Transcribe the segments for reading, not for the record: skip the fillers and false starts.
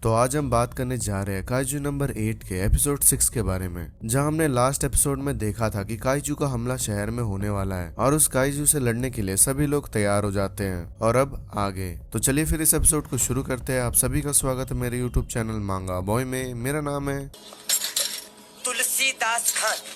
तो आज हम बात करने जा रहे हैं काइजू नंबर 8 के एपिसोड 6 के बारे में, जहां हमने लास्ट एपिसोड में देखा था कि काइजू का हमला शहर में होने वाला है और उस काइजू से लड़ने के लिए सभी लोग तैयार हो जाते हैं। और अब आगे तो चलिए फिर इस एपिसोड को शुरू करते हैं। आप सभी का स्वागत है मेरे यूट्यूब चैनल मांगा बॉय में। मेरा नाम है तुलसीदास खान।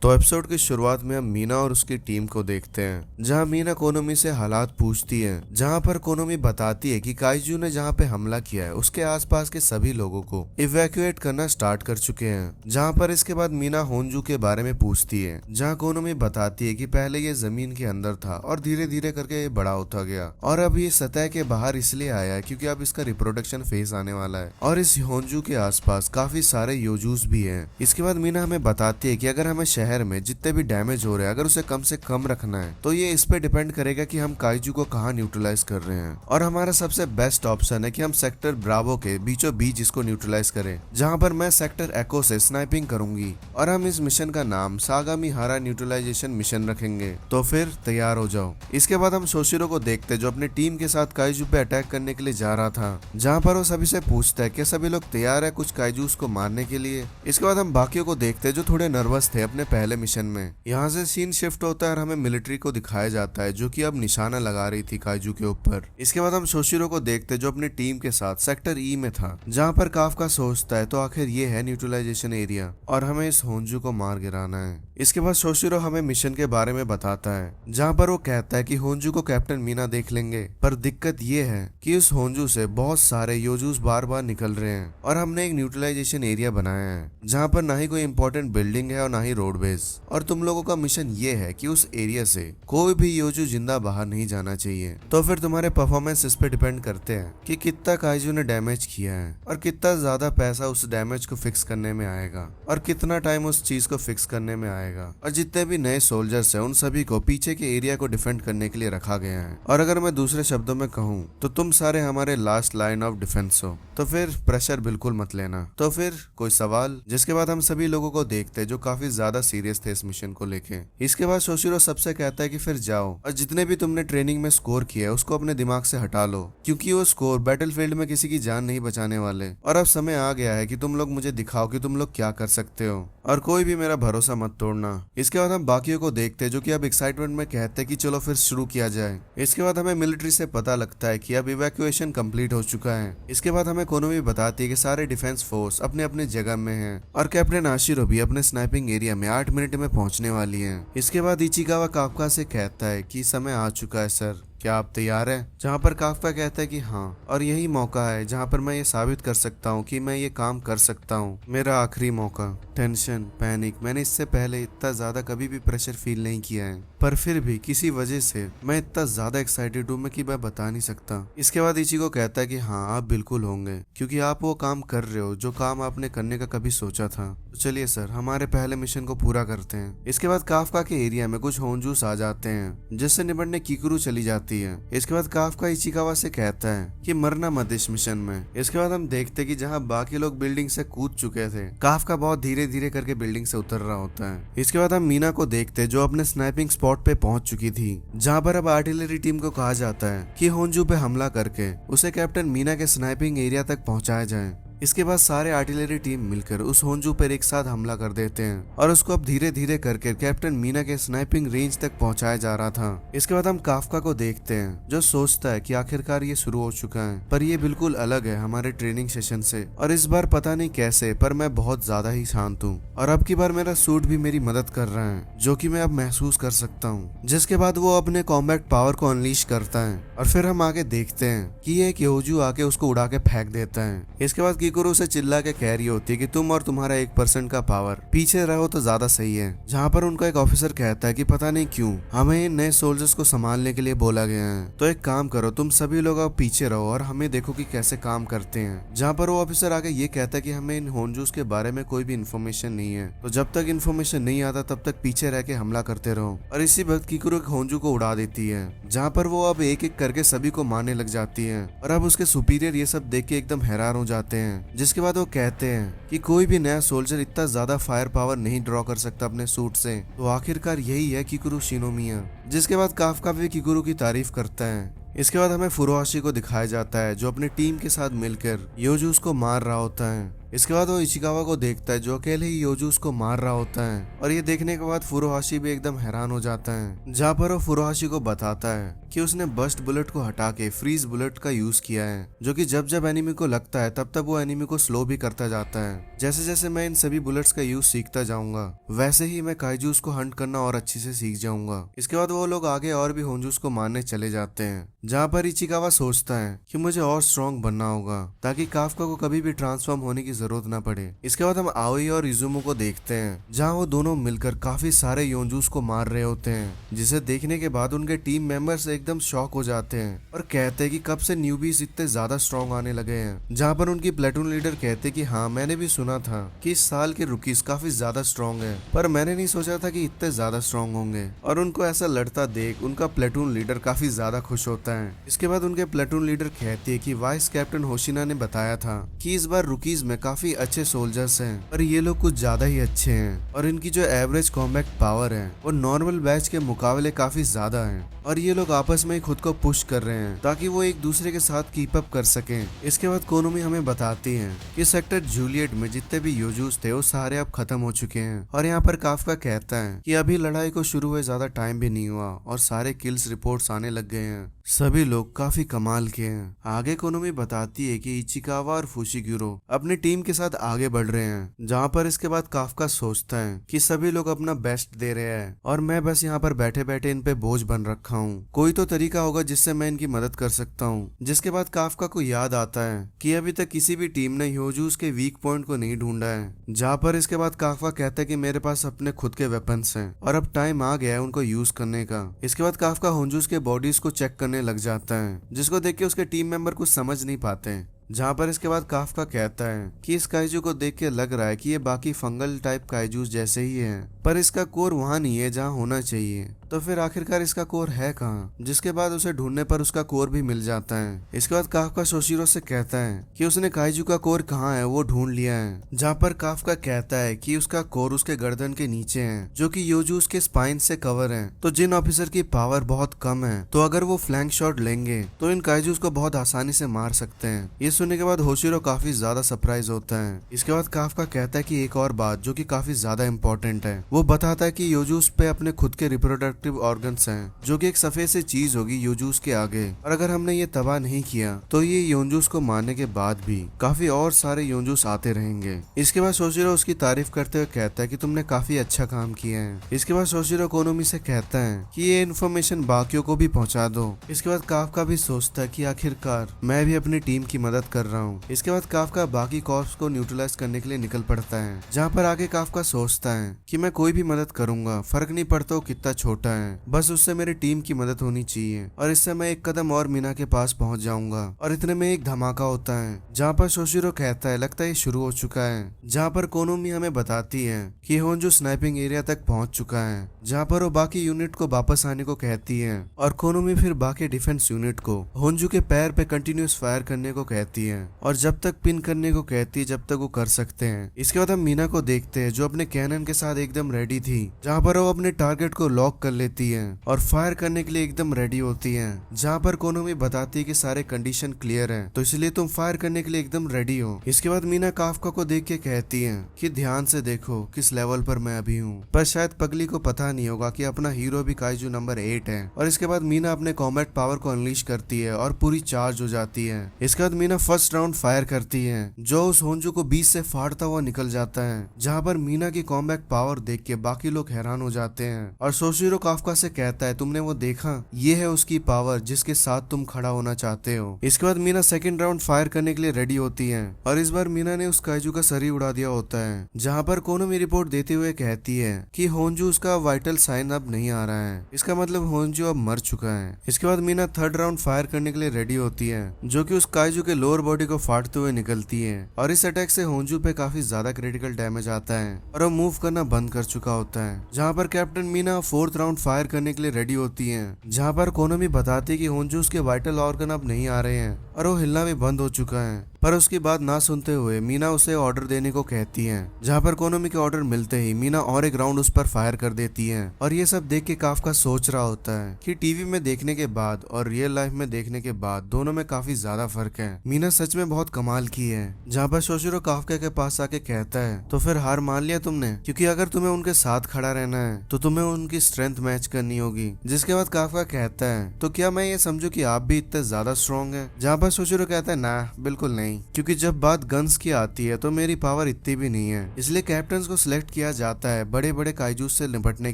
तो एपिसोड की शुरुआत में हम मीना और उसकी टीम को देखते हैं, जहां मीना कोनोमी से हालात पूछती है, जहां पर कोनोमी बताती है कि काइजू ने जहां पे हमला किया है उसके आसपास के सभी लोगों को इवैक्यूएट करना स्टार्ट कर चुके हैं। जहां पर इसके बाद मीना होंजू के बारे में पूछती है, जहां कोनोमी बताती है कि पहले ये जमीन के अंदर था और धीरे धीरे करके ये बड़ा होता गया और अब ये सतह के बाहर इसलिए आया है क्योंकि अब इसका रिप्रोडक्शन फेज आने वाला है और इस होंजू के आसपास काफी सारे योजूस भी हैं। इसके बाद मीना हमें बताती है कि अगर हमें शहर में जितने भी डैमेज हो रहे हैं अगर उसे कम से कम रखना है तो ये इस पे डिपेंड करेगा कि हम काइजू को कहाँ न्यूट्रलाइज कर रहे हैं। और हमारा सबसे बेस्ट ऑप्शन है कि हम सेक्टर ब्रावो के बीचों बीच इसको न्यूट्रलाइज करें, जहां पर मैं सेक्टर एको से स्नाइपिंग करूंगी और हम इस मिशन का नाम सागामिहारा न्यूट्रलाइजेशन मिशन रखेंगे। तो फिर तैयार हो जाओ। इसके बाद हम सोशिरो को देखते जो अपनी टीम के साथ काइजू पे अटैक करने के लिए जा रहा था, जहाँ पर वो सभी से पूछता है कि सभी लोग तैयार है कुछ काइजूस को मारने के लिए। इसके बाद हम बाकियों को देखते जो थोड़े नर्वस थे अपने पहले मिशन में। यहाँ से सीन शिफ्ट होता है और हमें मिलिट्री को दिखाया जाता है जो कि अब निशाना लगा रही थी काइजू के ऊपर। इसके बाद हम सोशिरो को देखते जो अपनी टीम के साथ सेक्टर ई में था, जहाँ पर काफका सोचता है तो आखिर ये है न्यूट्रलाइजेशन एरिया और हमें इस होंजू को मार गिराना है। इसके बाद सोशिरो हमें मिशन के बारे में बताता है, जहाँ पर वो कहता है कि होंजू को कैप्टन मीना देख लेंगे, पर दिक्कत ये है कि उस होंजू से बहुत सारे योजूस बार बार निकल रहे हैं और हमने एक न्यूट्रलाइजेशन एरिया बनाया है जहाँ पर ना ही कोई इंपॉर्टेंट बिल्डिंग है और ना ही रोडवेज, और तुम लोगों का मिशन ये है कि उस एरिया से कोई भी योजू जिंदा बाहर नहीं जाना चाहिए। तो फिर तुम्हारे परफॉर्मेंस इस पे डिपेंड करते हैं कि कितना काइजू ने डैमेज किया है और कितना ज्यादा पैसा उस डैमेज को फिक्स करने में आएगा और कितना टाइम उस चीज को फिक्स करने में आएगा। और जितने भी नए सोल्जर्स हैं उन सभी को पीछे के एरिया को डिफेंड करने के लिए रखा गया है। और अगर मैं दूसरे शब्दों में कहूँ तो तुम सारे हमारे लास्ट लाइन ऑफ डिफेंस हो, तो फिर प्रेशर बिल्कुल मत लेना। तो फिर कोई सवाल? जिसके बाद हम सभी लोगों को देखते जो काफी ज्यादा सीरियस थे इस मिशन को लेके। इसके बाद सोशिरो सबसे कहता है कि फिर जाओ और जितने भी तुमने ट्रेनिंग में स्कोर किया है उसको अपने दिमाग से हटा लो, क्योंकि वो स्कोर बैटलफील्ड में किसी की जान नहीं बचाने वाले। और अब समय आ गया है कि तुम लोग मुझे दिखाओ कि तुम लोग क्या कर सकते हो और कोई भी मेरा भरोसा मत तोड़ना। इसके बाद हम बाकियों को देखते जो कि अब एक्साइटमेंट में कहते कि चलो फिर शुरू किया जाए। इसके बाद हमें मिलिट्री से पता लगता है कि अब इवैक्यूएशन कंप्लीट हो चुका है। इसके बाद हमें कोनोमी बताती है कि सारे डिफेंस फोर्स अपने अपने जगह में हैं और कैप्टन आशिरो भी अपने स्नाइपिंग एरिया में 8 मिनट में पहुंचने वाली है। इसके बाद इचिकावा काफका से कहता है कि समय आ चुका है सर, क्या आप तैयार हैं? जहाँ पर काफका कहता है कि हाँ, और यही मौका है जहाँ पर मैं ये साबित कर सकता हूँ कि मैं ये काम कर सकता हूँ। मेरा आखिरी मौका। टेंशन, पैनिक, मैंने इससे पहले इतना ज्यादा कभी भी प्रेशर फील नहीं किया है, पर फिर भी किसी वजह से मैं इतना ज्यादा एक्साइटेड हूँ कि मैं बता नहीं सकता। इसके बाद इचिको कहता है कि हाँ आप बिल्कुल होंगे, क्योंकि आप वो काम कर रहे हो जो काम आपने करने का कभी सोचा था। तो चलिए सर, हमारे पहले मिशन को पूरा करते हैं। इसके बाद काफका के एरिया में कुछ होंजूस आ जाते हैं, जिससे निपटने किकुरु चली जाती है। इसके बाद काफका इचिकावा से कहता है कि मरना मत इस मिशन में। इसके बाद हम देखते कि जहां बाकी लोग बिल्डिंग से कूद चुके थे, काफका बहुत धीरे धीरे करके बिल्डिंग से उतर रहा होता है। इसके बाद हम मीना को देखते जो अपने स्नाइपिंग स्पॉट पे पहुंच चुकी थी, जहां पर अब आर्टिलरी टीम को कहा जाता है कि होंजू पे हमला करके उसे कैप्टन मीना के स्नाइपिंग एरिया तक पहुंचाया जाए। इसके बाद सारे आर्टिलरी टीम मिलकर उस होंजू पर एक साथ हमला कर देते हैं और उसको अब धीरे धीरे करके कैप्टन मीना के स्नाइपिंग रेंज तक पहुंचाया जा रहा था। इसके बाद हम काफका को देखते हैं जो सोचता है कि आखिरकार ये शुरू हो चुका है, पर ये बिल्कुल अलग है हमारे ट्रेनिंग सेशन से। और इस बार पता नहीं कैसे, पर मैं बहुत ज्यादा ही शांत हूँ और अब की बार मेरा सूट भी मेरी मदद कर रहा है, जो कि मैं अब महसूस कर सकता हूँ। जिसके बाद वो अपने कॉम्बैट पावर को अनलीश करता है और फिर हम आगे देखते हैं कि एक योजू आके उसको उड़ा के फेंक देता है। इसके बाद किकुरु से चिल्ला के कह रही होती है कि तुम और तुम्हारा 1% का पावर पीछे रहो तो ज्यादा सही है। जहाँ पर उनका एक ऑफिसर कहता है कि पता नहीं क्यों हमें इन नए सोल्जर्स को संभालने के लिए बोला गया है, तो एक काम करो तुम सभी लोग अब पीछे रहो और हमें देखो कि कैसे काम करते हैं। जहाँ पर वो ऑफिसर आके ये कहता है कि हमें इन होंजूस के बारे में कोई भी इन्फॉर्मेशन नहीं है, तो जब तक इन्फॉर्मेशन नहीं आता तब तक पीछे रह के हमला करते रहो। और इसी वक्त किकुरु एक होंजू को उड़ा देती है, जहाँ पर वो अब एक एक करके सभी को मारने लग जाती है। और अब उसके सुपीरियर ये सब देख के एकदम हैरान हो जाते हैं। जिसके बाद वो कहते हैं कि कोई भी नया सोल्जर इतना ज्यादा फायर पावर नहीं ड्रॉ कर सकता अपने सूट से, तो आखिरकार यही है किकुरु शिनोमिया। जिसके बाद काफका भी किकुरु की तारीफ करता है इसके बाद हमें फुरुहाशी को दिखाया जाता है जो अपनी टीम के साथ मिलकर योजूस को मार रहा होता है। इसके बाद वो इचिकावा को देखता है जो अकेले ही योजूस को मार रहा होता है और ये देखने के बाद फुरुहाशी भी एकदम हैरान हो जाता है, जहाँ पर वो फुरुहाशी को बताता है कि उसने बस्ट बुलेट को हटा के फ्रीज बुलेट का यूज किया है, जो कि जब जब एनिमी को लगता है तब तब वो एनिमी को स्लो भी करता जाता है। जैसे जैसे मैं इन सभी बुलेट्स का यूज सीखता जाऊंगा वैसे ही मैं काइजूस को हंट करना और अच्छे से सीख जाऊंगा। इसके बाद वो लोग आगे और भी होंजूस को मारने चले जाते हैं, जहाँ पर इचिकावा सोचता है कि मुझे और स्ट्रॉन्ग बनना होगा ताकि काफका को कभी भी ट्रांसफॉर्म होने की जरूरत ना पड़े। इसके बाद हम आओई और इजुमो को देखते हैं जहाँ वो दोनों मिलकर काफी सारे योंजूस को मार रहे होते हैं, जिसे देखने के बाद उनके टीम मेंबर्स एकदम शॉक हो जाते हैं और कहते हैं कि कब से न्यूबीज इतने ज्यादा स्ट्रॉन्ग आने लगे हैं। जहाँ पर उनकी प्लेटून लीडर कहते हैं कि हाँ मैंने भी सुना था कि इस साल के रुकीज काफी ज्यादा स्ट्रॉन्ग है, पर मैंने नहीं सोचा था कि इतने ज्यादा स्ट्रॉन्ग होंगे। और उनको ऐसा लड़ता देख उनका प्लेटून लीडर काफी ज्यादा खुश होता है। इसके बाद उनके प्लेटून लीडर कहती है कि वाइस कैप्टन होशिना ने बताया था कि इस बार रुकीज में काफी अच्छे सोल्जर्स हैं, पर ये लोग कुछ ज्यादा ही अच्छे हैं और इनकी जो एवरेज कॉम्बैक्ट पावर है वो नॉर्मल बैच के मुकाबले काफी ज्यादा है और ये लोग आपस में ही खुद को पुश कर रहे हैं ताकि वो एक दूसरे के साथ कीप अप कर सकें। इसके बाद कोनोमी हमें बताती है कि सेक्टर जूलियट में जितने भी योजूस थे वो सारे अब खत्म हो चुके हैं और यहाँ पर काफका कहता है कि अभी लड़ाई को शुरू हुए ज्यादा टाइम भी नहीं हुआ और सारे किल्स रिपोर्ट्स आने लग गए हैं। सभी लोग काफी कमाल के हैं। आगे कोनोमी बताती है कि इचिकावा और फुशिगिरो अपनी टीम के साथ आगे बढ़ रहे हैं, जहाँ पर इसके बाद काफका सोचता है कि सभी लोग अपना बेस्ट दे रहे हैं और मैं बस यहाँ पर बैठे बैठे इन पे बोझ बन रखा हूँ। कोई तो तरीका होगा जिससे मैं इनकी मदद कर सकता हूँ। जिसके बाद काफका को याद आता है कि अभी तक किसी भी टीम ने योजूस के वीक पॉइंट को नहीं ढूंढा है, जहाँ पर इसके बाद काफका कहता है कि मेरे पास अपने खुद के वेपन्स हैं और अब टाइम आ गया है उनको यूज करने का। इसके बाद काफका होंजूस के बॉडीज को चेक करने लग जाता है, जिसको देख के उसके टीम मेंबर कुछ समझ नहीं पाते, जहाँ पर इसके बाद काफका कहता है कि इस काइजू को देख के लग रहा है कि ये बाकी फंगल टाइप काइजूस जैसे ही है, पर इसका कोर वहाँ नहीं है जहाँ होना चाहिए। तो फिर आखिरकार इसका कोर है कहाँ? जिसके बाद उसे ढूंढने पर उसका कोर भी मिल जाता है। इसके बाद काफका शोशिरो से कहता है कि उसने काइजू का कोर कहाँ है वो ढूंढ लिया है, जहाँ पर काफका कहता है कि उसका कोर उसके गर्दन के नीचे है, जो कि योजूस के स्पाइन से कवर है। तो जिन ऑफिसर की पावर बहुत कम है तो अगर वो फ्लैंक शॉट लेंगे तो इन काइजूस को बहुत आसानी से मार सकते हैं। ये सुनने के बाद होशिरो काफी ज्यादा सरप्राइज होता है। इसके बाद काफका कहता है कि एक और बात जो कि काफी ज्यादा इम्पोर्टेंट है, वो बताता है कि योजूस पे अपने खुद के रिप्रोडक्टिव ऑर्गन्स हैं, जो कि एक सफेद सी चीज होगी योजूस के आगे, और अगर हमने ये तबाह नहीं किया तो ये योंजूस को मारने के बाद भी काफी और सारे योंजूस आते रहेंगे। इसके बाद शोशिरो उसकी तारीफ करते हुए कहता है कि तुमने काफी अच्छा काम किया है। इसके बाद शोशिरो कोनोमी से कहता है कि ये इन्फॉर्मेशन बाकियों को भी पहुंचा दो। इसके बाद काफका भी सोचता है कि आखिरकार मैं भी अपनी टीम की मदद कर रहा हूँ। इसके बाद काफका बाकी कॉर्प्स को न्यूट्रलाइज करने के लिए निकल पड़ता है, जहाँ पर आगे काफका सोचता है कि मैं कोई भी मदद करूंगा, फर्क नहीं पड़ता वो कितना छोटा है, बस उससे मेरी टीम की मदद होनी चाहिए। और इससे मैं एक कदम और मीना के पास पहुंच जाऊंगा। और इतने में एक धमाका होता है, जहाँ पर शोशिरो कहता है लगता है ये शुरू हो चुका है, जहाँ पर कोनोमी हमें बताती है कि होंजू स्नाइपिंग एरिया तक पहुंच चुका है, जहाँ पर वो बाकी यूनिट को वापस आने को कहती है और कोनोमी फिर बाकी डिफेंस यूनिट को होंजू के पैर पे कंटिन्यूस फायर करने को कहती है और जब तक पिन करने को कहती है जब तक वो कर सकते हैं। इसके बाद हम मीना को देखते हैं जो अपने कैनन के साथ एकदम रेडी थी, जहाँ पर वो अपने टारगेट को लॉक कर लेती है और फायर करने के लिए एकदम रेडी होती है, जहाँ पर कोनोमी बताती है कि सारे कंडीशन क्लियर हैं, तो इसलिए तुम फायर करने के लिए एकदम रेडी हो। इसके बाद मीना काफका को देख के कहती है कि ध्यान से देखो किस लेवल पर मैं अभी हूँ, पर शायद पगली को पता नहीं होगा कि अपना हीरो भी काइजू नंबर 8 है। और इसके बाद मीना अपने कॉम्बैट पावर को अनलीश करती है और पूरी चार्ज हो जाती है। इसके बाद मीना फर्स्ट राउंड फायर करती है जो उस होंजू को बीच से फाड़ता हुआ निकल जाता है, जहाँ पर मीना की कॉम्बैट पावर देख के बाकी लोग हैरान हो जाते हैं। और शोशिरो काफका से कहता है तुमने वो देखा, ये है उसकी पावर जिसके साथ तुम खड़ा होना चाहते हो। इसके बाद मीना सेकंड राउंड फायर करने के लिए रेडी होती है और इस बार मीना ने उस काइजू का सर ही उड़ा दिया होता है, जहाँ पर कोनोमी रिपोर्ट देते हुए कहती है कि होंजू उसका वाइटल साइन अब नहीं आ रहा है, इसका मतलब होंजू अब मर चुका है। इसके बाद मीना थर्ड राउंड फायर करने के लिए रेडी होती है, जो कि उस काइजू के लोअर बॉडी को फाड़ते हुए निकलती है और इस अटैक से होंजू पे काफी ज्यादा क्रिटिकल डैमेज आता है और वो मूव करना बंद कर चुका होता है। जहाँ पर captain Meena fourth round fire करने के लिए रेडी होती है, जहाँ पर कोनोमी बताती है कि होंजू के वाइटल ऑर्गन अब नहीं आ रहे हैं और वो हिलना भी बंद हो चुका है। पर उसकी बात ना सुनते हुए मीना उसे ऑर्डर देने को कहती है, जहाँ पर कोनोमी के ऑर्डर मिलते ही मीना और एक राउंड उस पर फायर कर देती है। और ये सब देख के काफका सोच रहा होता है कि टीवी में देखने के बाद और रियल लाइफ में देखने के बाद दोनों में काफी ज्यादा फर्क है। मीना सच में बहुत कमाल की है। जहाँ पर शोशिरो काफका के पास आके कहता है, तो फिर हार मान लिया तुमने, क्योंकि अगर तुम्हें उनके साथ खड़ा रहना है तो तुम्हें उनकी स्ट्रेंथ मैच करनी होगी। जिसके बाद काफका कहता है, तो क्या मैं ये समझू कि आप भी इतने ज्यादा स्ट्रॉन्ग है? जहाँ पर शोशिरो कहता है, ना बिल्कुल नहीं, क्योंकि जब बात गन्स की आती है तो मेरी पावर इतनी भी नहीं है। इसलिए कैप्टन को सिलेक्ट किया जाता है बड़े बड़े काइजूस से निपटने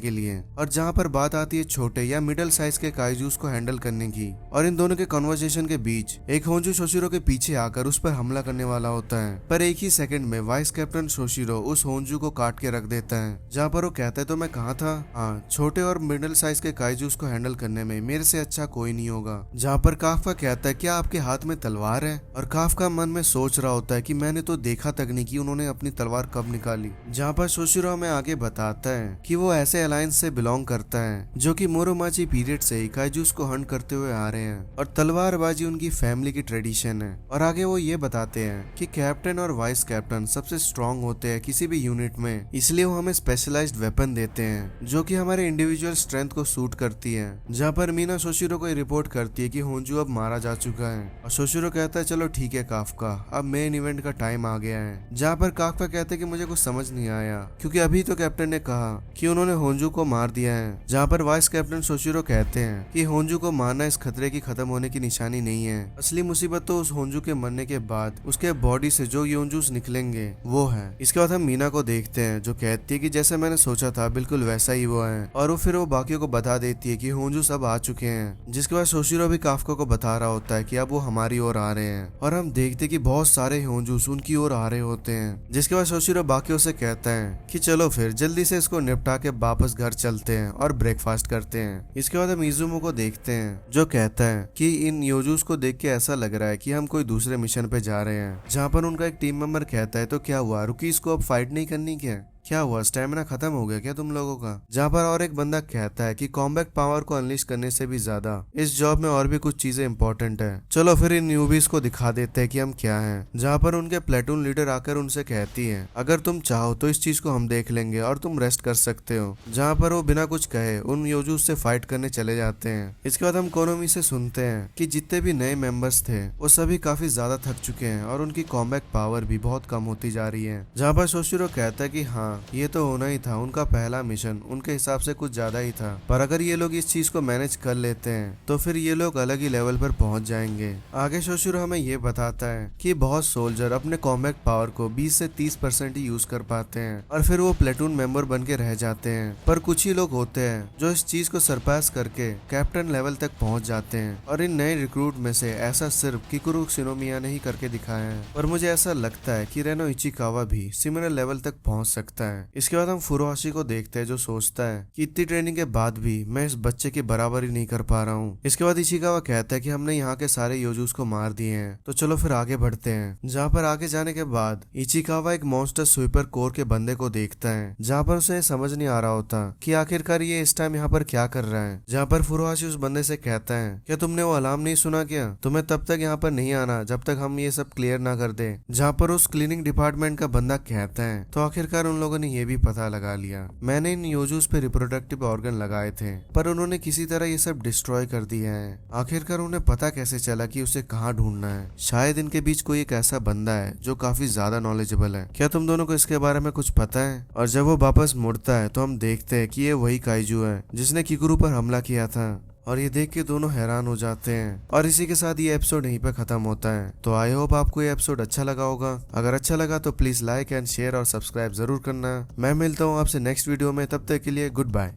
के लिए। और जहाँ पर बात आती है छोटे या मिडिल साइज के काइजूस को हैंडल करने की, और इन दोनों के कन्वर्सेशन के बीच एक होंजू शोशिरो के पीछे आकर उस पर हमला करने वाला होता है। पर एक ही सेकंड में वाइस कैप्टन शोशिरो उस होंजू को काट के रख देता है। जहाँ पर वो कहता है, तो मैं कहा था, हाँ, छोटे और मिडिल साइज के काइजूस को हैंडल करने में मेरे से अच्छा कोई नहीं होगा। जहाँ पर काफका कहता है, क्या आपके हाथ में तलवार है? और काफका मन में सोच रहा होता है कि मैंने तो देखा तक नहीं कि उन्होंने अपनी तलवार कब निकाली। जहाँ पर शोशिरो हमें आगे बताता है कि वो ऐसे अलायंस से बिलोंग करता है जो कि मोरोमाची पीरियड से ही काइजूस को हंट करते हुए आ रहे हैं, और तलवारबाजी उनकी फैमिली की ट्रेडिशन है। और आगे वो ये बताते हैं कि कैप्टन और वाइस कैप्टन सबसे स्ट्रांग होते हैं किसी भी यूनिट में, इसलिए वो हमें स्पेशलाइज्ड वेपन देते हैं जो कि हमारे इंडिविजुअल स्ट्रेंथ को सूट करती है। जहाँ पर मीना शोशिरो को रिपोर्ट करती है कि होंजू अब मारा जा चुका है, और शोशिरो कहता है, चलो ठीक है काफका, अब मेन इवेंट का टाइम आ गया है। जहाँ पर काफका कहते हैं कि मुझे कुछ समझ नहीं आया, क्योंकि अभी तो कैप्टन ने कहा कि उन्होंने होंजू को मार दिया है। जहाँ पर वाइस कैप्टन शोशिरो कहते हैं कि होंजू को मारना इस खतरे की खत्म होने की निशानी नहीं है, असली मुसीबत तो उस होंजू के मरने के बाद उसके बॉडी से जो योंजूस निकलेंगे वो है। इसके बाद हम मीना को देखते हैं जो कहती है कि जैसे मैंने सोचा था बिल्कुल वैसा ही वो है, और वो फिर वो बाकियों को बता देती है कि होंजूस अब आ चुके हैं। जिसके बाद शोशिरो भी काफका को बता रहा होता है कि अब वो हमारी ओर आ रहे हैं, और हम देखते हैं कि बहुत सारे होंजूस उनकी ओर आ रहे होते हैं। जिसके बाद शोशिरो बाकियों से कहता है कि चलो फिर जल्दी से इसको निपटा के वापस घर चलते हैं और ब्रेकफास्ट करते हैं। इसके बाद हम इजुमो को देखते हैं जो कहता है कि इन योजूस को देख के ऐसा लग रहा है कि हम कोई दूसरे मिशन पे जा रहे हैं। जहाँ पर उनका एक टीम मेंबर कहता है, तो क्या हुआ, रुकीस को अब फाइट नहीं करनी क्या हुआ, स्टेमिना खत्म हो गया क्या तुम लोगों का? जहाँ पर और एक बंदा कहता है कि कॉम्बैट पावर को अनलिश करने से भी ज्यादा इस जॉब में और भी कुछ चीजें इंपॉर्टेंट है। चलो फिर इन न्यूबीज को दिखा देते हैं कि हम क्या हैं। जहाँ पर उनके प्लेटून लीडर आकर उनसे कहती है, अगर तुम चाहो तो इस चीज को हम देख लेंगे और तुम रेस्ट कर सकते हो। जहाँ पर वो बिना कुछ कहे उन योजूस से फाइट करने चले जाते हैं। इसके बाद हम कोनोमी से सुनते हैं कि जितने भी नए मेंबर्स थे वो सभी काफी ज्यादा थक चुके हैं और उनकी कॉम्बैट पावर भी बहुत कम होती जा रही है। जहाँ पर शोशिरो कहता है कि हाँ, ये तो होना ही था, उनका पहला मिशन उनके हिसाब से कुछ ज्यादा ही था, पर अगर ये लोग इस चीज को मैनेज कर लेते हैं तो फिर ये लोग अलग ही लेवल पर पहुंच जाएंगे। आगे शोशिरो हमें ये बताता है कि बहुत सोल्जर अपने कॉम्बैट पावर को 20 से 30% ही यूज कर पाते हैं और फिर वो प्लेटून मेंबर बन के रह जाते हैं। पर कुछ ही लोग होते हैं जो इस चीज को सरपास करके कैप्टन लेवल तक पहुंच जाते हैं, और इन नए रिक्रूट में से ऐसा सिर्फ किकुरु शिनोमिया ने ही करके दिखाया है। पर मुझे ऐसा लगता है कि रेनो इचिकावा भी सिमिलर लेवल तक पहुंच सकता है। इसके बाद हम फुरोहाशी को देखते हैं जो सोचता है कि इतनी ट्रेनिंग के बाद भी मैं इस बच्चे की बराबरी नहीं कर पा रहा हूँ। इसके बाद इचिकावा कहता है कि हमने यहाँ के सारे योजूस को मार दिए हैं, तो चलो फिर आगे बढ़ते हैं। जहाँ पर आगे जाने के बाद इचिकावा एक मॉन्स्टर स्वीपर कोर के बंदे को देखता है, जहाँ पर उसे समझ नहीं आ रहा होता कि आखिरकार ये इस टाइम यहाँ पर क्या कर रहा है। जहाँ पर फुरोहाशी उस बंदे से कहता है, क्या तुमने वो अलार्म नहीं सुना क्या? तुम्हें तब तक यहाँ पर नहीं आना जब तक हम ये सब क्लियर ना कर दे। जहाँ पर उस क्लीनिंग डिपार्टमेंट का बंदा कहता है, तो आखिरकार उन लोगों ने ये भी पता लगा लिया, मैंने इन योजूस पे रिप्रोडक्टिव ऑर्गन लगाए थे पर उन्होंने किसी तरह ये सब डिस्ट्रॉय कर दिया है। आखिरकार उन्हें पता कैसे चला कि उसे कहाँ ढूंढना है? शायद इनके बीच कोई एक ऐसा बंदा है जो काफी ज्यादा नॉलेजेबल है। क्या तुम दोनों को इसके बारे में कुछ पता है? और जब वो वापस मुड़ता है तो हम देखते हैं कि ये वही काइजू है जिसने किकुरु पर हमला किया था, और ये देख के दोनों हैरान हो जाते हैं। और इसी के साथ ये एपिसोड यहीं पे खत्म होता है। तो आई होप आपको ये एपिसोड अच्छा लगा होगा। अगर अच्छा लगा तो प्लीज लाइक एंड शेयर और सब्सक्राइब जरूर करना। मैं मिलता हूँ आपसे नेक्स्ट वीडियो में, तब तक के लिए गुड बाय।